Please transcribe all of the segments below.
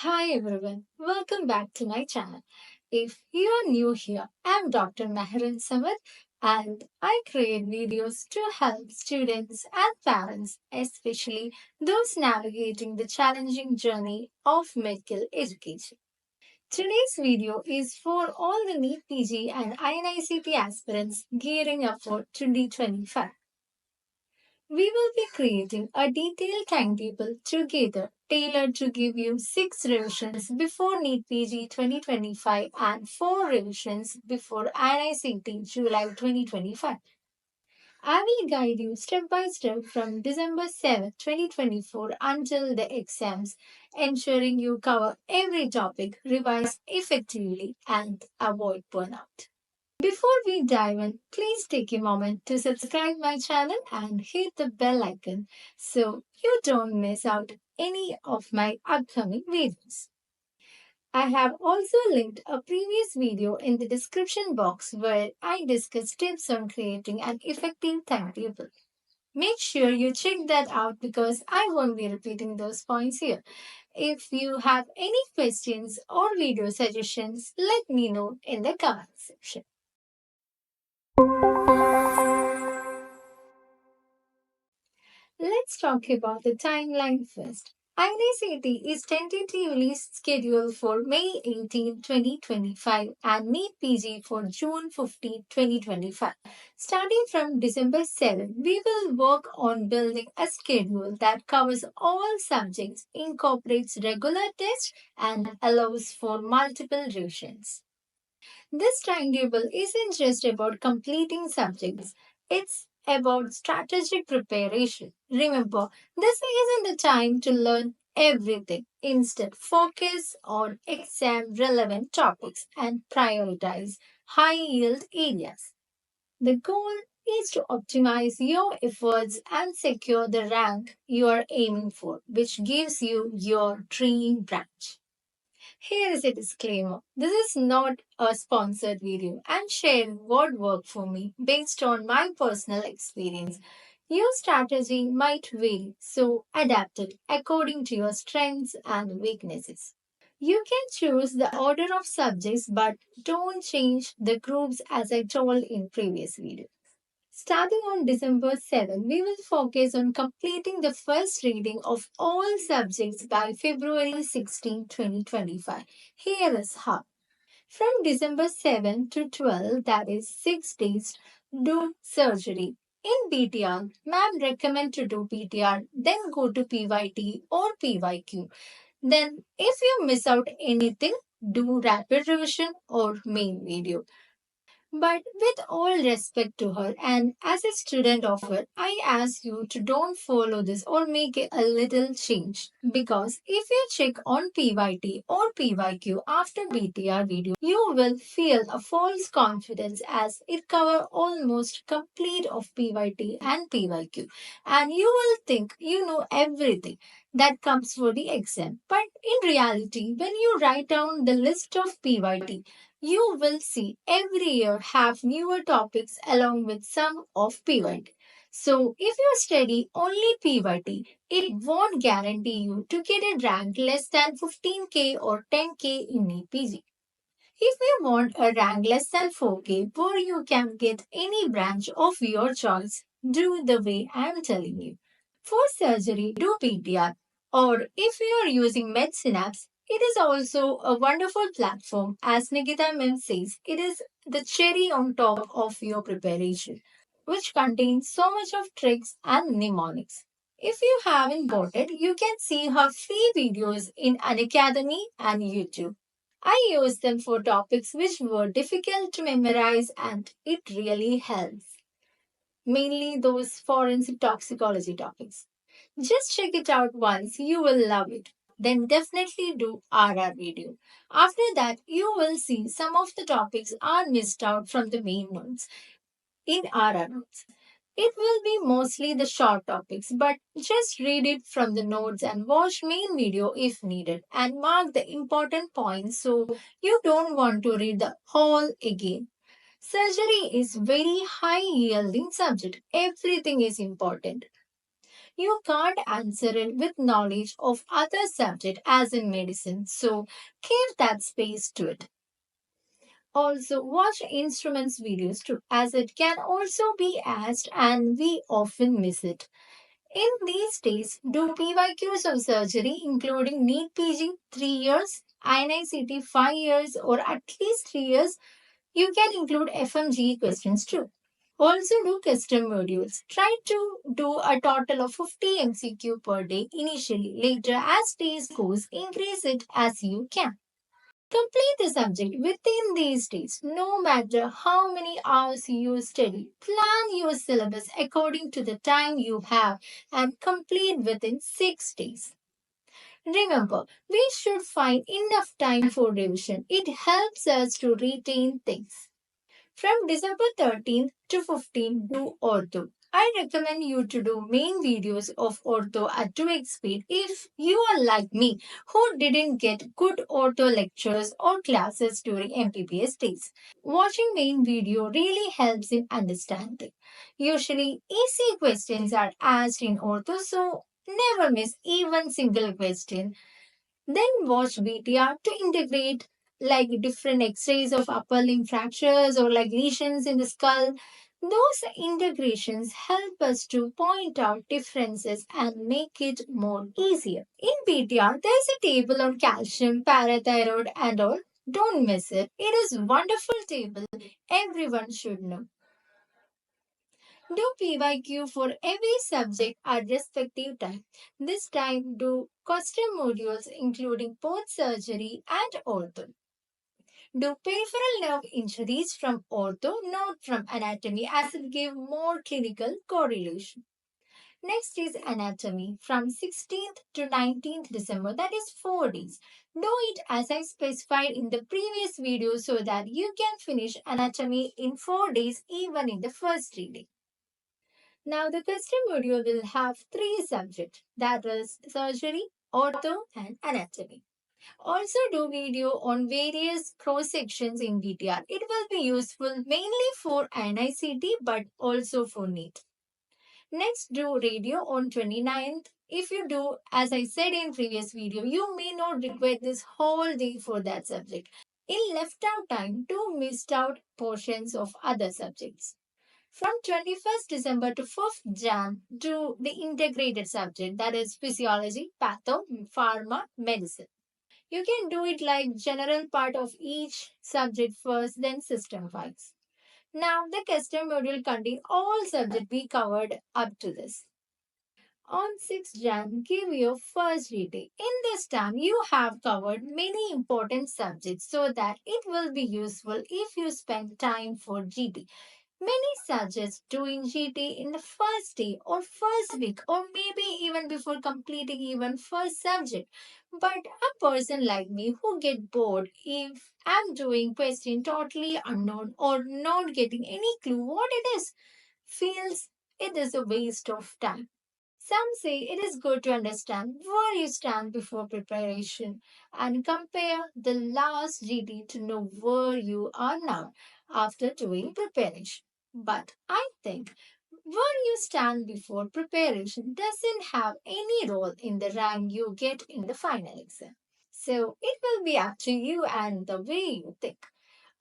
Hi everyone, welcome back to my channel. If you are new here, I'm Dr. Meheran Samad and I create videos to help students and parents, especially those navigating the challenging journey of medical education. Today's video is for all the NEET PG and INICET aspirants gearing up for 2025. We will be creating a detailed timetable together, tailored to give you 6 revisions before NEET PG 2025 and 4 revisions before INICET July 2025. I will guide you step by step from December 7, 2024 until the exams, ensuring you cover every topic, revise effectively, and avoid burnout. Before we dive in, please take a moment to subscribe my channel and hit the bell icon so you don't miss out any of my upcoming videos. I have also linked a previous video in the description box where I discuss tips on creating an effective timetable. Make sure you check that out because I won't be repeating those points here. If you have any questions or video suggestions, let me know in the comment section. Let's talk about the timeline first. INICET is tentatively scheduled for May 18, 2025 and NEET PG for June 15, 2025. Starting from December 7, we will work on building a schedule that covers all subjects, incorporates regular tests, and allows for multiple revisions. This timetable isn't just about completing subjects, it's about strategic preparation. Remember, this isn't the time to learn everything. Instead, focus on exam relevant topics and prioritize high yield areas. The goal is to optimize your efforts and secure the rank you are aiming for, which gives you your dream branch. Here is a disclaimer. This is not a sponsored video. I'm sharing what worked for me based on my personal experience. Your strategy might vary, so adapt it according to your strengths and weaknesses. You can choose the order of subjects, but don't change the groups as I told in previous video. Starting on December 7, we will focus on completing the first reading of all subjects by February 16, 2025. Here is how. From December 7 to 12, that is 6 days, do surgery. In BTR, ma'am recommend to do BTR, then go to PYT or PYQ. Then, if you miss out anything, do rapid revision or main video. But with all respect to her, and as a student of her, I ask you to don't follow this or make a little change. Because if you check on PYT or PYQ after BTR video, you will feel a false confidence as it cover almost complete of PYT and PYQ. And you will think you know everything that comes for the exam. But in reality, when you write down the list of PYT, you will see every year have newer topics along with some of PYT. So if you study only PYT, it won't guarantee you to get a rank less than 15K or 10K in EPG. If you want a rank less than 4K where you can get any branch of your choice, do the way I am telling you. For surgery, do PTR. Or if you are using MedSynapse, it is also a wonderful platform. As Nikita Mem says, it is the cherry on top of your preparation, which contains so much of tricks and mnemonics. If you haven't bought it, you can see her free videos in Unacademy and YouTube. I use them for topics which were difficult to memorize and it really helps. Mainly those forensic toxicology topics. Just check it out once, you will love it. Then definitely do RR video. After that, you will see some of the topics are missed out from the main notes in RR notes. It will be mostly the short topics, but just read it from the notes and watch main video if needed and mark the important points so you don't want to read the whole again. Surgery is very high yielding subject. Everything is important. You can't answer it with knowledge of other subject as in medicine. So give that space to it. Also, watch instruments videos too, as it can also be asked and we often miss it. In these days, do PYQs of surgery, including NEET PG 3 years, INI-CET 5 years, or at least 3 years, you can include FMGE questions too. Also do custom modules. Try to do a total of 50 MCQ per day initially. Later, as days goes, increase it as you can. Complete the subject within these days, no matter how many hours you study. Plan your syllabus according to the time you have and complete within 6 days. Remember, we should find enough time for revision. It helps us to retain things. From December 13th to 15th, do ortho. I recommend you to do main videos of ortho at 2x speed if you are like me who didn't get good ortho lectures or classes during MPBS days. Watching main video really helps in understanding. Usually easy questions are asked in ortho, so never miss even single question. Then watch BTR to integrate like different x-rays of upper limb fractures or like lesions in the skull. Those integrations help us to point out differences and make it more easier. In BTR, there's a table on calcium, parathyroid and all. Don't miss it. It is wonderful table everyone should know. Do PYQ for every subject at respective time. This time do custom modules including both surgery and ortho. Do peripheral nerve injuries from ortho, not from anatomy, as it give more clinical correlation. Next is anatomy from 16th to 19th December, that is 4 days. Do it as I specified in the previous video so that you can finish anatomy in 4 days even in the first reading. Now, the custom module will have three subjects, that is surgery, ortho, and anatomy. Also do video on various cross sections in DTR. It will be useful mainly for INI-CET but also for NEET. Next, do radio on 29th. If you do, as I said in previous video, you may not require this whole day for that subject. In left out time, do missed out portions of other subjects. From 21st December to 5th Jan, do the integrated subject, that is physiology, patho, pharma, medicine. You can do it like general part of each subject first, then system wise. Now the custom module contain all subjects we covered up to this. On 6th Jan, give your first reading. In this time, you have covered many important subjects so that it will be useful if you spend time for GT. Many suggest doing GT in the first day or first week or maybe even before completing even first subject. But a person like me who get bored if I'm doing question totally unknown or not getting any clue what it is, feels it is a waste of time. Some say it is good to understand where you stand before preparation and compare the last GT to know where you are now after doing preparation. But I think where you stand before preparation doesn't have any role in the rank you get in the final exam. So it will be up to you and the way you think.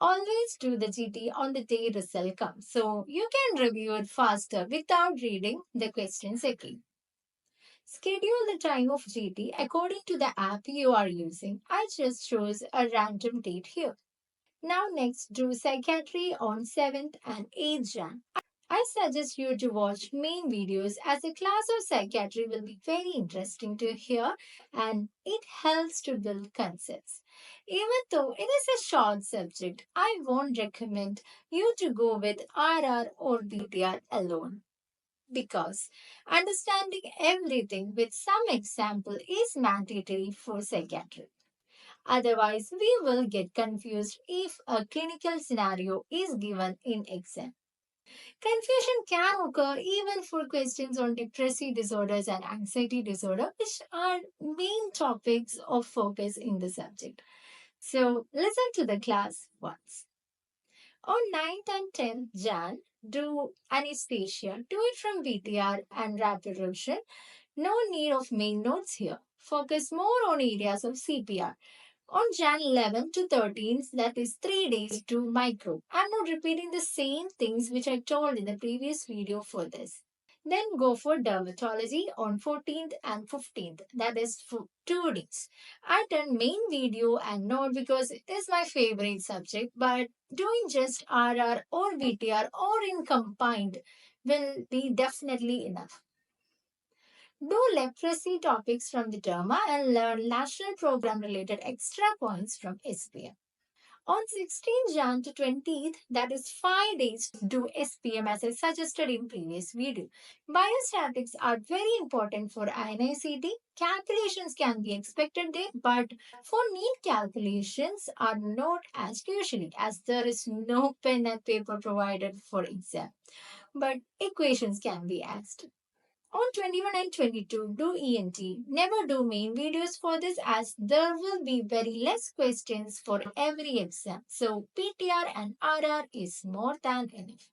Always do the GT on the day result comes so you can review it faster without reading the questions again. Schedule the time of GT according to the app you are using. I just chose a random date here. Now next do psychiatry on 7th and 8th Jan. I suggest you to watch main videos as a class of psychiatry will be very interesting to hear and it helps to build concepts. Even though it is a short subject, I won't recommend you to go with RR or BTR alone because understanding everything with some example is mandatory for psychiatry. Otherwise, we will get confused if a clinical scenario is given in exam. Confusion can occur even for questions on depressive disorders and anxiety disorder, which are main topics of focus in the subject. So, listen to the class once. On 9th and 10th Jan, do anesthesia. Do it from BTR and rapid revision. No need of main notes here. Focus more on areas of CPR. On Jan 11 to 13th, that is 3 days, do micro. I'm not repeating the same things which I told in the previous video for this. Then go for dermatology on 14th and 15th, that is for 2 days. I done main video and note because it is my favorite subject, but doing just RR or BTR or in combined will be definitely enough. Do leprosy topics from the Derma and learn national program related extra points from SPM. On 16th Jan to 20th, that is 5 days, do SPM as I suggested in previous video. Biostatics are very important for INI-CET. Calculations can be expected there, but for NEET calculations are not as usually as there is no pen and paper provided for exam. But equations can be asked. On 21 and 22, do ENT. Never do main videos for this as there will be very less questions for every exam. So PTR and RR is more than enough.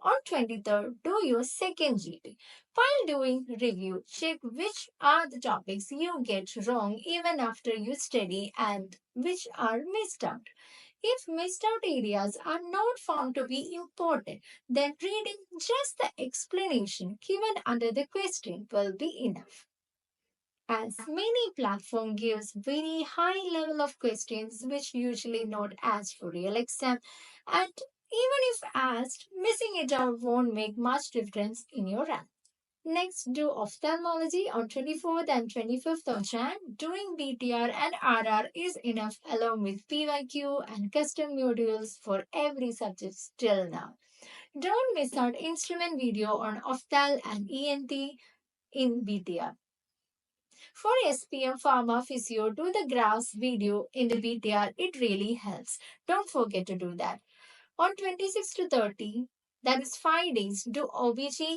On 23rd, do your second GP. While doing review, check which are the topics you get wrong even after you study and which are missed out. If missed out areas are not found to be important, then reading just the explanation given under the question will be enough. As many platform gives very high level of questions which usually not asked for real exam, and even if asked, missing it out won't make much difference in your rank. Next, do ophthalmology on 24th and 25th of Jan. Doing BTR and RR is enough along with PYQ and custom modules for every subject till now. Don't miss out instrument video on opthal and ENT in BTR. For SPM Pharma Physio, do the graphs video in the BTR. It really helps. Don't forget to do that. On 26 to 30, that is 5 days, do OBG.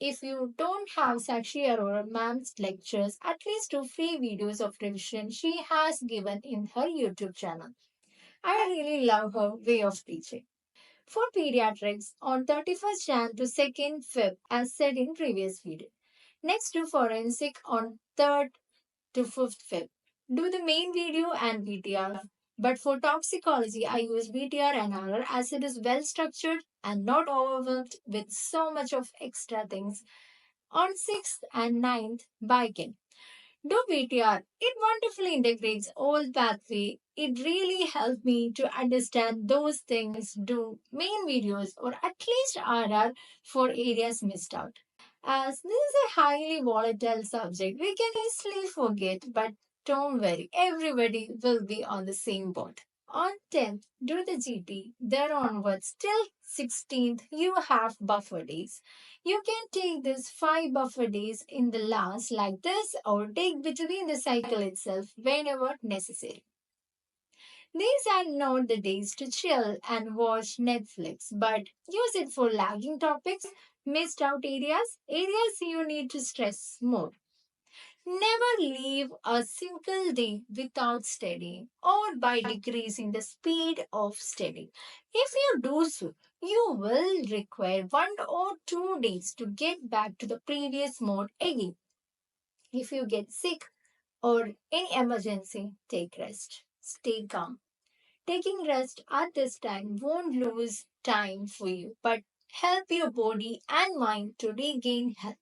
If you don't have Sakshi Arora ma'am's lectures, at least do free videos of revision she has given in her YouTube channel. I really love her way of teaching. For pediatrics, on 31st Jan to 2nd Feb, as said in previous video. Next, do forensic on 3rd to 5th Feb. Do the main video and BTR. But for toxicology, I use BTR and RR as it is well structured and not overwhelmed with so much of extra things. On 6th and 9th, Biogen. Do BTR. It wonderfully integrates all pathway. It really helped me to understand those things. Do main videos or at least RR for areas missed out. As this is a highly volatile subject, we can easily forget, but don't worry, everybody will be on the same boat. On 10th, do the GP. There onwards, till 16th, you have buffer days. You can take this 5 buffer days in the last like this or take between the cycle itself whenever necessary. These are not the days to chill and watch Netflix, but use it for lagging topics, missed out areas you need to stress more. Never leave a single day without studying or by decreasing the speed of studying. If you do so, you will require 1 or 2 days to get back to the previous mode again. If you get sick or any emergency, take rest. Stay calm. Taking rest at this time won't lose time for you, but help your body and mind to regain health.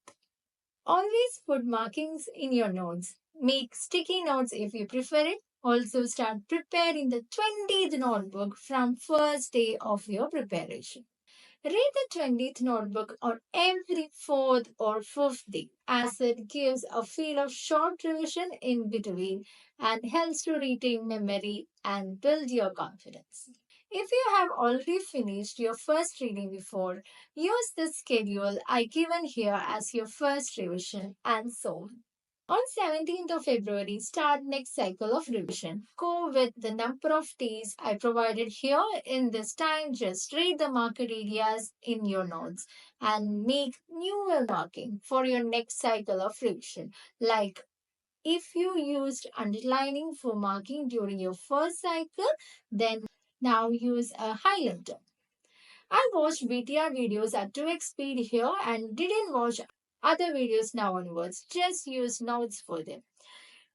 Always put markings in your notes. Make sticky notes if you prefer it. Also start preparing the 20th notebook from first day of your preparation. Read the 20th notebook on every fourth or fifth day as it gives a feel of short revision in between and helps to retain memory and build your confidence. If you have already finished your first reading before, use the schedule I given here as your first revision and so on. On 17th of February, start next cycle of revision. Go with the number of days I provided here in this time. Just read the marked areas in your notes and make newer marking for your next cycle of revision. Like if you used underlining for marking during your first cycle, then now use a highlighter. I watched BTR videos at 2x speed here and didn't watch other videos now onwards. Just use notes for them.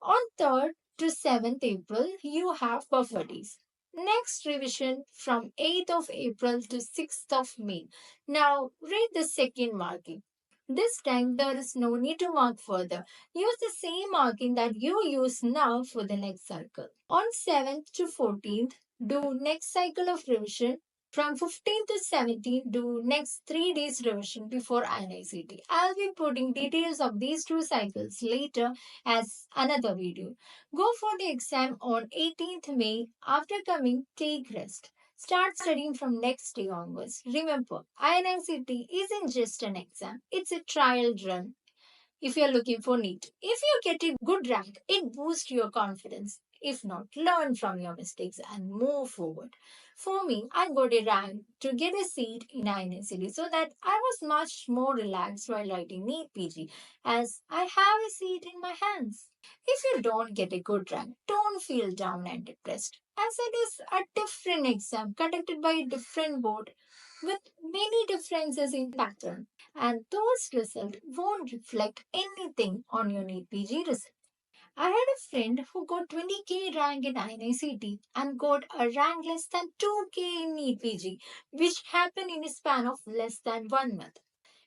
On 3rd to 7th April, you have buffer days. Next revision from 8th of April to 6th of May. Now read the second marking. This time there is no need to mark further. Use the same marking that you use now for the next cycle. On 7th to 14th, do next cycle of revision. From 15th to 17th, do next 3 days revision before INICET. I'll be putting details of these two cycles later as another video. Go for the exam on 18th May. After coming, take rest. Start studying from next day onwards. Remember, INICET isn't just an exam, it's a trial run if you're looking for NEET. If you get a good rank, it boosts your confidence. If not, learn from your mistakes and move forward. For me, I got a rank to get a seat in INICET so that I was much more relaxed while writing NEET PG as I have a seat in my hands. If you don't get a good rank, don't feel down and depressed, as it is a different exam conducted by a different board with many differences in pattern, and those results won't reflect anything on your NEET PG result. I had a friend who got 20k rank in INICET and got a rank less than 2k in NEET PG, which happened in a span of less than 1 month.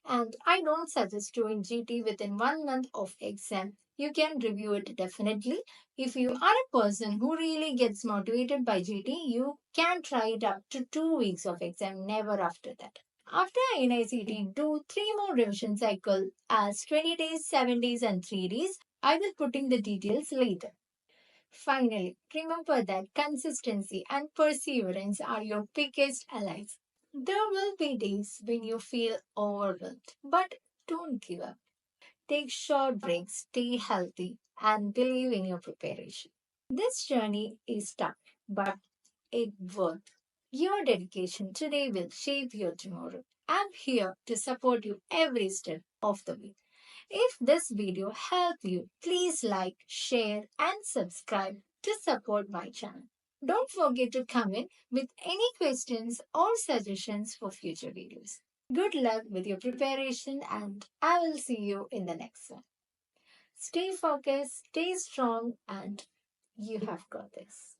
And I don't suggest doing GT within 1 month of exam. You can review it definitely. If you are a person who really gets motivated by GT, you can try it up to 2 weeks of exam, never after that. After NICT, do 3 more revision cycle as 20 days, 7 days and 3 days. I will put in the details later. Finally, remember that consistency and perseverance are your biggest allies. There will be days when you feel overwhelmed, but don't give up. Take short breaks, stay healthy, and believe in your preparation. This journey is tough, but it's worth. Your dedication today will shape your tomorrow. I'm here to support you every step of the way. If this video helped you, please like, share, and subscribe to support my channel. Don't forget to comment with any questions or suggestions for future videos. Good luck with your preparation, and I will see you in the next one. Stay focused, stay strong, and you have got this.